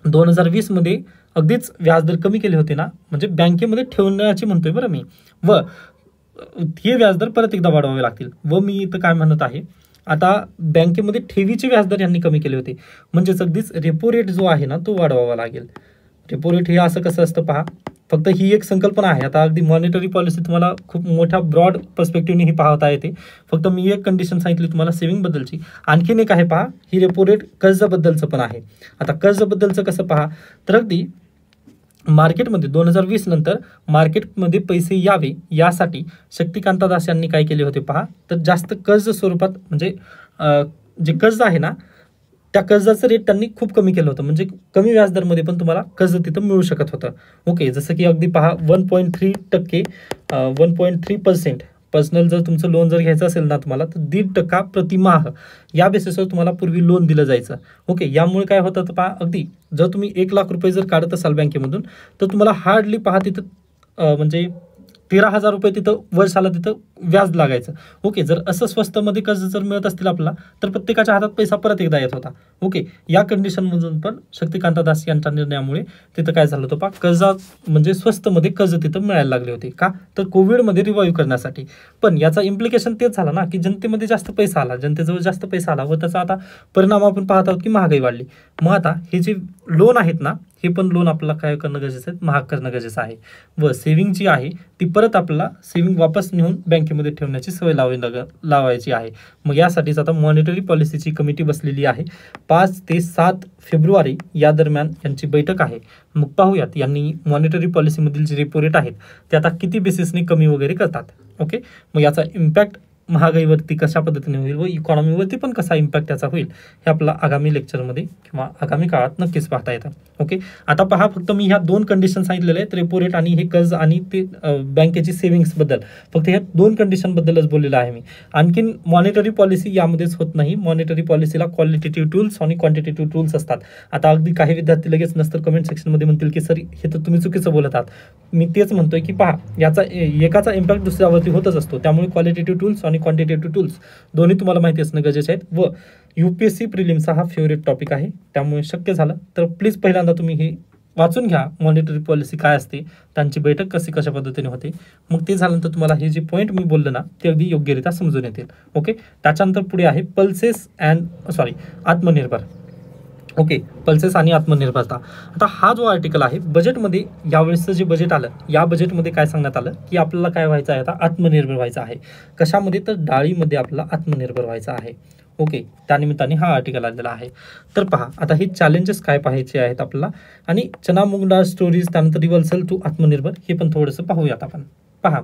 2020 मध्ये अगदीच व्याजदर कमी केले होते ना, म्हणजे बँकेमध्ये ठेवण्याची म्हणतोय बरं मी, व हे व्याजदर परत एकदा वाढवावे लागतील. व मी इथं काय म्हणत आहे, आता बँकेमध्ये ठेवीचे व्याजदर यांनी कमी केले होते, म्हणजेच अगदीच रेपो रेट जो आहे ना तो वाढवावा लागेल. रेपो रेट हे असं कसं असतं पहा, फक्त ही एक संकल्पना आहे. आता अगदी मॉनिटरी पॉलिसी तुम्हाला खूप मोठ्या ब्रॉड पर्स्पेक्टिव्हने ही पाहता येते. फक्त मी एक कंडिशन सांगितली तुम्हाला सेव्हिंग बद्दलची. आणखीन एक आहे पहा, ही रेपो रेट कर्जाबद्दलचं पण आहे. आता कर्जाबद्दलचं कसं पहा, तर अगदी मार्केटमध्ये 2020 नंतर मार्केटमध्ये पैसे यावे यासाठी शक्तिकांता दास यांनी काय केले होते पहा, तर जास्त कर्ज स्वरूपात म्हणजे जे कर्ज आहे ना त्या कर्जाचं रेट त्यांनी खूप कमी केलं होतं. म्हणजे कमी व्याजदरमध्ये पण तुम्हाला कर्ज तिथं मिळू शकत होतं. ओके, जसं की अगदी पहा 1.3% 1.3% पर्सनल जर तुमचं लोन जर घ्यायचं असेल ना तुम्हाला, तर 1.5% प्रतिमाह या बेसिसवर तुम्हाला पूर्वी लोन दिलं जायचं. ओके, यामुळे काय होतं तर पहा, अगदी जर तुम्ही 1 लाख रुपये जर काढत असाल बँकेमधून तर तुम्हाला हार्डली पहा तिथं म्हणजे 13,000 रुपये तिथं वर्षाला तिथं व्याज लागायचं. ओके, जर असं स्वस्तमध्ये कर्ज जर मिळत असतील आपल्याला तर प्रत्येकाच्या हातात पैसा परत एकदा येत होता. ओके, या कंडिशनमधून पण शक्तिकांता दास यांच्या निर्णयामुळे तिथं काय झालं होतं कर्ज म्हणजे स्वस्तमध्ये कर्ज तिथं मिळायला लागले होते. का तर कोविडमध्ये रिवाईव्ह करण्यासाठी. पण याचा इम्प्लिकेशन तेच झाला ना की जनतेमध्ये जास्त पैसा आला, जनतेजवळ जास्त पैसा आला व त्याचा आता परिणाम आपण पाहत आहोत की महागाई वाढली. मग आता हे जे लोन आहेत ना, हे पण लोन आपल्याला काय करणं गरजेचं आहे, महाग करणं गरजेचं आहे. व सेव्हिंग जी आहे ती परत आपल्याला सेव्हिंग वापस नेऊन बँकेमध्ये ठेवण्याची सवय लावायची आहे. मग यासाठीच आता मॉनिटरी पॉलिसीची कमिटी बसलेली आहे. 5 ते 7 फेब्रुवारी या दरम्यान यांची बैठक आहे. मग पाहूयात यांनी मॉनिटरी पॉलिसीमधील जे रेपो रेट आहेत ते आता किती बेसिसने कमी वगैरे करतात. ओके, मग याचा इम्पॅक्ट महागाईवरती कशा पद्धतीने होईल व इकॉनॉमीवरती पण कसा इम्पॅक्ट त्याचा होईल हे आपल्याला आगामी लेक्चरमध्ये किंवा आगामी काळात नक्कीच पाहता येतं. ओके, आता पहा, फक्त मी ह्या 2 कंडिशन सांगितलेल्या आहेत, रेपो रेट आणि हे कर्ज आणि ते बँकेची सेव्हिंग्सबद्दल. फक्त ह्या 2 कंडिशनबद्दलच बोललेलं आहे मी. आणखीन मॉनिटरी पॉलिसी यामध्येच होत नाही. मॉनिटरी पॉलिसीला क्वालिटेटिव्ह टूल्स आणि क्वांटिटेटिव्ह टूल्स असतात. आता अगदी काही विद्यार्थी लगेच नंतर कमेंट सेक्शनमध्ये म्हणतील की सर हे तर तुम्ही चुकीचं बोलत आहात. मी तेच म्हणतोय की पहा, याचा एकाचा इम्पॅक्ट दुसऱ्यावरती होतच असतो. त्यामुळे क्वालिटेटिव्ह टूल्स आणि क्वांटिटेटिव्ह टूल्स दोन्ही तुम्हाला माहिती असणं गरजेचे आहेत. व UPSC प्रिलिमचा हा फेवरेट टॉपिक आहे, त्यामुळे शक्य झालं तर प्लीज पहिल्यांदा तुम्ही हे वाचून घ्या, मॉनिटरी पॉलिसी काय असते, त्यांची बैठक कशा पद्धतीने होते. मग ते झाल्यानंतर तुम्हाला हे जे पॉईंट मी बोललो ना ते अगदी योग्यरित्या समजून येतील. ओके, त्याच्यानंतर पुढे आहे आत्मनिर्भर. ओके, पल्सेस आणि आत्मनिर्भरता. आता हा जो आर्टिकल आहे बजेटमध्ये, यावेळेसचं जे बजेट आलं, या बजेटमध्ये काय सांगण्यात आलं की आपल्याला काय व्हायचं आहे, आता आत्मनिर्भर व्हायचं आहे. कशामध्ये, तर डाळीमध्ये आपल्याला आत्मनिर्भर व्हायचं आहे. ओके, त्यानिमित्ताने हा आर्टिकल आलेला आहे. तर पहा, आता हे चॅलेंजेस काय पाहायचे आहेत आपल्याला, आणि चना मूग डाळ स्टोरीज, त्यानंतर रिव्हर्सल टू आत्मनिर्भर, हे पण थोडंसं पाहूयात आपण. पहा,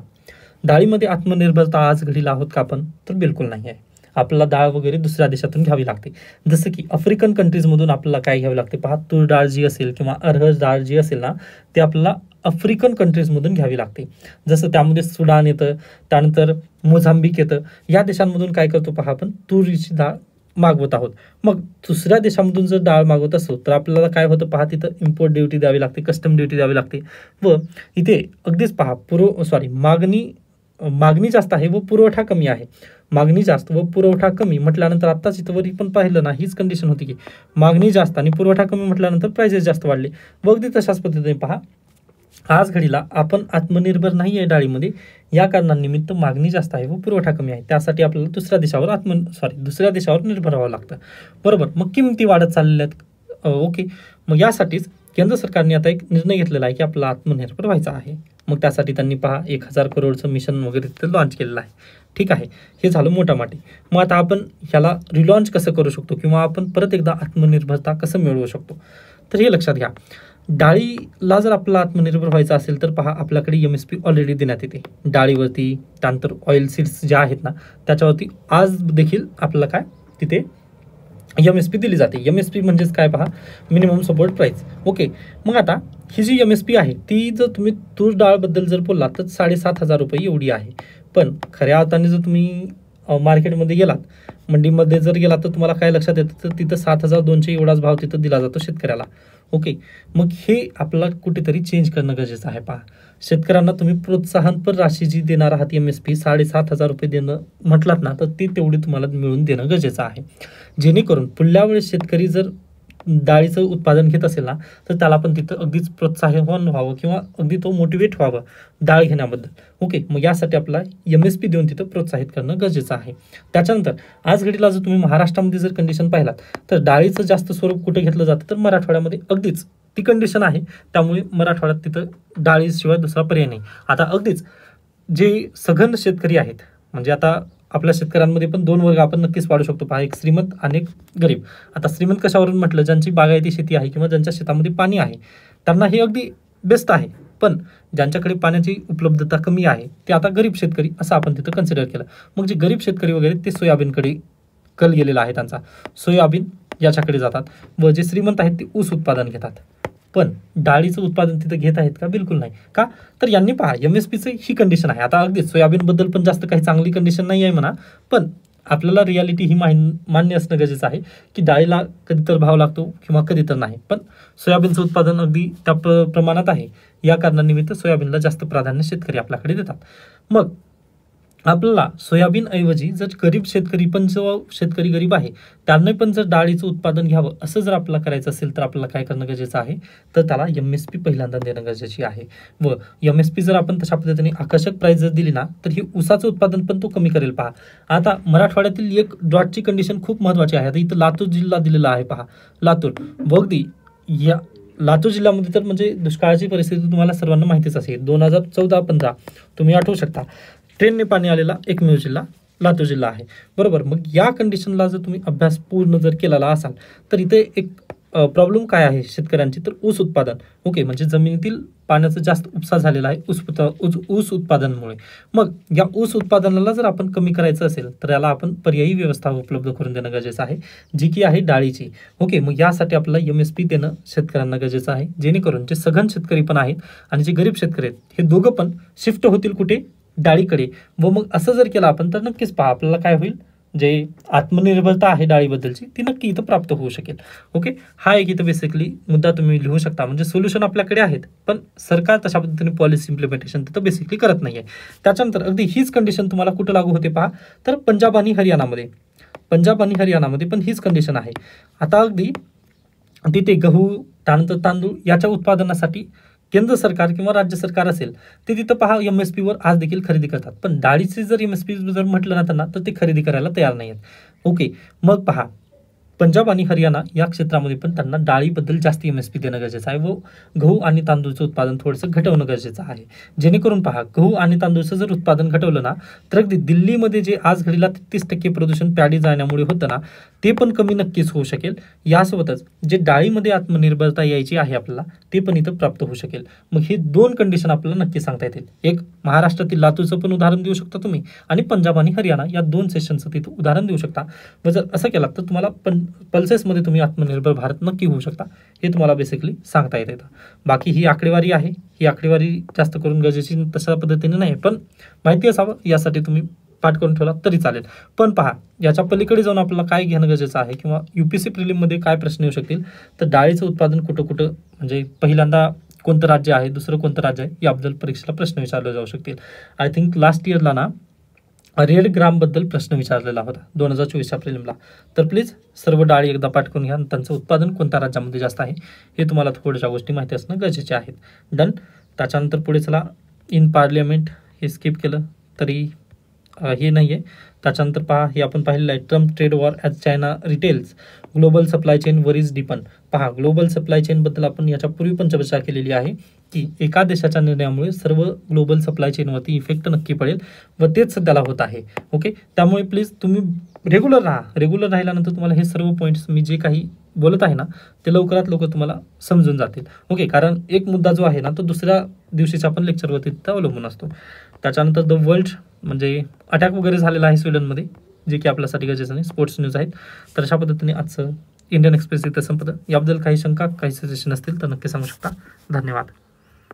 डाळीमध्ये आत्मनिर्भरता आज घडीला आहोत का आपण, तर बिलकुल नाही आहे. आपल्याला डाळ वगैरे दुसऱ्या देशातून घ्यावी लागते. जसं की आफ्रिकन कंट्रीजमधून आपल्याला काय घ्यावी लागते, पहा, तूर डाळ जी असेल किंवा अरहर डाळ जी असेल ना, ते आपल्याला आफ्रिकन कंट्रीजमधून घ्यावी लागते. जसं त्यामध्ये सुडान येतं, त्यानंतर मोझांबिक येतं. या देशांमधून काय करतो पहा, आपण तुरीची डाळ मागवत आहोत. मग दुसऱ्या देशामधून जर डाळ मागवत असो तर आपल्याला काय होतं पहा, तिथं इम्पोर्ट ड्युटी द्यावी लागते, कस्टम ड्युटी द्यावी लागते. व इथे अगदीच पहा, मागणी जास्त आहे व पुरवठा कमी आहे. मागणी जास्त व पुरवठा कमी म्हटल्यानंतर आत्ताच इथं वरी पण पाहिलं ना, हीच कंडिशन होती की मागणी जास्त आणि पुरवठा कमी म्हटल्यानंतर प्राइसेस जास्त वाढले. व अगदी तशाच पद्धतीने पहा, आज घडीला आपण आत्मनिर्भर नाही आहे डाळीमध्ये, या कारणानिमित्त मागणी जास्त आहे व पुरवठा कमी आहे. त्यासाठी आपल्याला दुसऱ्या देशावर निर्भर व्हावं लागतं. बरोबर, मग किमती वाढत चाललेल्या आहेत. ओके, मग यासाठीच केंद्र सरकारने आता एक निर्णय घेतलेला आहे की आपल्याला आत्मनिर्भर व्हायचं आहे. मग त्यासाठी त्यांनी पहा 1000 करोडचं मिशन वगैरे तिथं लॉन्च केलेलं आहे. ठीक आहे, हे झालं मोठामाटी. मग आता आपण ह्याला रिलॉन्च कसं करू शकतो किंवा आपण परत एकदा आत्मनिर्भरता कसं मिळवू शकतो, तर हे लक्षात घ्या. डाळीला जर आपल्याला आत्मनिर्भर व्हायचं असेल तर पहा, आपल्याकडे MSP ऑलरेडी देण्यात येते डाळीवरती. त्यानंतर ऑइल सीड्स ज्या आहेत ना त्याच्यावरती आज देखील आपल्याला काय तिथे MSP दिली जाते. MSP म्हणजेच काय पहा, मिनिमम सपोर्ट प्राईस. ओके, मग आता ही जी MSP आहे ती जर तुम्ही तूर डाळबद्दल जर बोललात तर 7,500 रुपये एवढी आहे. पण खऱ्या अर्थाने जर तुम्ही मार्केटमध्ये गेलात, मंडीमध्ये जर गेलात तर तुम्हाला काय लक्षात येतं, तर तिथं 7,200 एवढाच भाव तिथं दिला जातो शेतकऱ्याला. ओके, मग हे आपल्याला कुठेतरी चेंज करणं गरजेचं आहे. पहा, शेतकऱ्यांना तुम्ही प्रोत्साहनपर राशी जी देणार आहात MSP 7,500 रुपये देणं म्हटलात ना, तर ती तेवढी तुम्हाला मिळून देणं गरजेचं आहे. जेणेकरून पुढल्या वेळेस शेतकरी जर डाळीचं उत्पादन घेत असेल ना, तर त्याला पण तिथं अगदीच प्रोत्साहन व्हावं किंवा अगदी तो मोटिवेट व्हावं डाळ घेण्याबद्दल. ओके, मग यासाठी आपल्याला MSP देऊन तिथं प्रोत्साहित करणं गरजेचं आहे. त्याच्यानंतर आज घडीला जर तुम्ही महाराष्ट्रामध्ये जर कंडिशन पाहिलात तर डाळीचं जास्त स्वरूप कुठे घेतलं जातं, तर मराठवाड्यामध्ये अगदीच ती कंडिशन आहे. त्यामुळे मराठवाड्यात तिथं डाळीशिवाय दुसरा पर्याय नाही. आता अगदीच जे सघन शेतकरी आहेत, म्हणजे आता आपल्या शेतकऱ्यांमध्ये पण 2 वर्ग आपण नक्कीच पाडू शकतो. पहा, एक श्रीमंत आणि एक गरीब. आता श्रीमंत कशावरून म्हटलं, ज्यांची बागायती शेती आहे किंवा ज्यांच्या शेतामध्ये पाणी आहे त्यांना हे अगदी बेस्ट आहे. पण ज्यांच्याकडे पाण्याची उपलब्धता कमी आहे ते आता गरीब शेतकरी असं आपण तिथं कन्सिडर केलं. मग जे गरीब शेतकरी वगैरे ते सोयाबीनकडे कल गेलेला आहे त्यांचा, सोयाबीन याच्याकडे जातात. व जे श्रीमंत आहेत ते ऊस उत्पादन घेतात. पण डाळीचं उत्पादन तिथं घेत आहेत का, बिलकुल नाही. का तर यांनी पहा MSPचं ही कंडिशन आहे. आता अगदी सोयाबीनबद्दल पण जास्त काही चांगली कंडिशन नाही आहे म्हणा, पण आपल्याला रियालिटी ही मान्य असणं गरजेचं आहे की डाळीला कधी तर भाव लागतो किंवा कधी तर नाही. पण सोयाबीनचं उत्पादन अगदी त्या प्रमाणात आहे. या कारणानिमित्त सोयाबीनला जास्त प्राधान्य शेतकरी आपल्याकडे देतात. मग आपल्याला सोयाबीन ऐवजी जर गरीब शेतकरी पण जो शेतकरी गरीब आहे त्यांनी पण जर डाळीचं उत्पादन घ्यावं असं जर आपल्याला करायचं असेल तर आपल्याला काय करणं गरजेचं आहे, तर त्याला MSP पहिल्यांदा देणं गरजेची आहे. व MSP जर आपण तशा पद्धतीने आकर्षक प्राइस जर दिली ना तर ही ऊसाचं उत्पादन पण तो कमी करेल. पहा आता मराठवाड्यातील एक ड्रॉटची कंडिशन खूप महत्त्वाची आहे. आता इथं लातूर जिल्हा दिलेला आहे. पहा लातूर व अगदी या लातूर जिल्ह्यामध्ये तर म्हणजे दुष्काळाची परिस्थिती तुम्हाला सर्वांना माहितीच असेल. 2014-15 तुम्ही आठवू शकता ट्रेनने पाणी आलेला एकमेव जिल्हा लातूर जिल्हा आहे. बरोबर. मग या कंडिशनला जर तुम्ही अभ्यास पूर्ण जर केलेला असाल तर इथे एक प्रॉब्लेम काय आहे शेतकऱ्यांची, तर ऊस उत्पादन. ओके, म्हणजे जमिनीतील पाण्याचा जास्त उपसा झालेला आहे ऊस उत्पादनामुळे. मग या ऊस उत्पादनाला जर आपण कमी करायचं असेल तर याला आपण पर्यायी व्यवस्था उपलब्ध करून देणं गरजेचं आहे, जी की आहे डाळीची. ओके, मग यासाठी आपल्याला MSP देणं शेतकऱ्यांना गरजेचं आहे, जेणेकरून जे सघन शेतकरी पण आहेत आणि जे गरीब शेतकरी आहेत हे दोघं पण शिफ्ट होतील कुठे, डाळीकडे. व मग असं जर केलं आपण तर नक्कीच पहा आपल्याला काय होईल, जे आत्मनिर्भरता आहे डाळीबद्दलची ती नक्की इथं प्राप्त होऊ शकेल. ओके, हा एक इथं बेसिकली मुद्दा तुम्ही लिहू शकता. म्हणजे सोल्युशन आपल्याकडे आहेत पण सरकार तशा पद्धतीने पॉलिसी इम्प्लिमेंटेशन तिथं बेसिकली करत नाहीये. त्याच्यानंतर अगदी हीच कंडिशन तुम्हाला कुठं लागू होते पहा, तर पंजाब आणि हरियाणामध्ये पण हीच कंडिशन आहे. आता अगदी तिथे गहू त्यानंतर तांदूळ याच्या उत्पादनासाठी केंद्र सरकार किंवा राज्य सरकार असेल ते तिथं पहा MSP वर आज देखील खरेदी करतात, पण डाळीचे जर MSP जर म्हटलं ना त्यांना तर ते खरेदी करायला तयार नाही आहेत. ओके, मग पहा पंजाब आणि हरियाणा या क्षेत्रामध्ये पण त्यांना डाळीबद्दल जास्त MSP देणं गरजेचं आहे व गहू आणि तांदूळचं उत्पादन थोडंसं घटवणं गरजेचं आहे. जेणेकरून पहा गहू आणि तांदूळचं जर उत्पादन घटवलं ना तर अगदी दिल्लीमध्ये जे आज घडीला 33% प्रदूषण प्याडी जाण्यामुळे होतं ना ते पण कमी नक्कीच होऊ शकेल. यासोबतच जे डाळीमध्ये आत्मनिर्भरता यायची आहे आपल्याला ते पण इथं प्राप्त होऊ शकेल. मग हे दोन कंडिशन आपल्याला नक्की सांगता येतील. एक महाराष्ट्रातील लातूरचं पण उदाहरण देऊ शकता तुम्ही आणि पंजाब आणि हरियाणा या दोन सेशनचं तिथं उदाहरण देऊ शकता. व जर असं केलं तर तुम्हाला पल्सेसमध्ये तुम्ही आत्मनिर्भर भारत नक्की होऊ शकता हे तुम्हाला बेसिकली सांगता येतं. बाकी ही आकडेवारी आहे, ही आकडेवारी जास्त करून गरजेची तशा पद्धतीने नाही, पण माहिती असावं यासाठी तुम्ही पाठ करून ठेवला तरी चालेल. पण पहा याच्या पलीकडे जाऊन आपल्याला काय घेणं गरजेचं आहे किंवा UPSC प्रिलिममध्ये काय प्रश्न येऊ शकतील, तर डाळीचं उत्पादन कुठं कुठं म्हणजे पहिल्यांदा कोणतं राज्य आहे, दुसरं कोणतं राज्य आहे याबद्दल परीक्षेला प्रश्न विचारले जाऊ शकतील. आय थिंक लास्ट इयरला ना रेड ग्रामबद्दल प्रश्न विचारलेला होता 2024च्या प्रिलिमला. तर प्लीज सर्व डाळी एकदा पाठ करून घ्या. त्यांचं उत्पादन कोणत्या राज्यामध्ये जास्त आहे हे तुम्हाला थोड्याशा गोष्टी माहिती असणं गरजेचे आहेत. डन. त्याच्यानंतर पुढे चला इन पार्लियामेंट, हे स्किप केलं तरी हे नाही आहे. त्याच्यानंतर पहा हे आपण पाहिलेलं आहे Trump trade war as China retails global supply chain worries deepen. पहा ग्लोबल सप्लाय चेनबद्दल आपण याच्यापूर्वी पण चर्चा केलेली आहे की एका देशाच्या निर्णयामुळे सर्व ग्लोबल सप्लाय चेनवरती इफेक्ट नक्की पडेल व तेच सध्याला होत आहे. ओके, त्यामुळे प्लीज तुम्ही रेग्युलर राहिल्यानंतर तुम्हाला हे सर्व पॉईंट्स मी जे काही बोलत आहे ना ते लवकरात लवकर तुम्हाला समजून जातील. ओके, कारण एक मुद्दा जो आहे ना तो दुसऱ्या दिवशीच्या आपण लेक्चरवरती अवलंबून असतो. त्याच्यानंतर द वर्ल्ड म्हणजे अटॅक वगैरे झालेला आहे स्वीडनमध्ये, जे की आपल्यासाठी गरजेचं नाही. स्पोर्ट्स न्यूज आहेत. तर अशा पद्धतीने आजचं इंडियन एक्सप्रेस इथं संपतं. याबद्दल काही शंका काही सजेशन असतील तर नक्की सांगू शकता. धन्यवाद.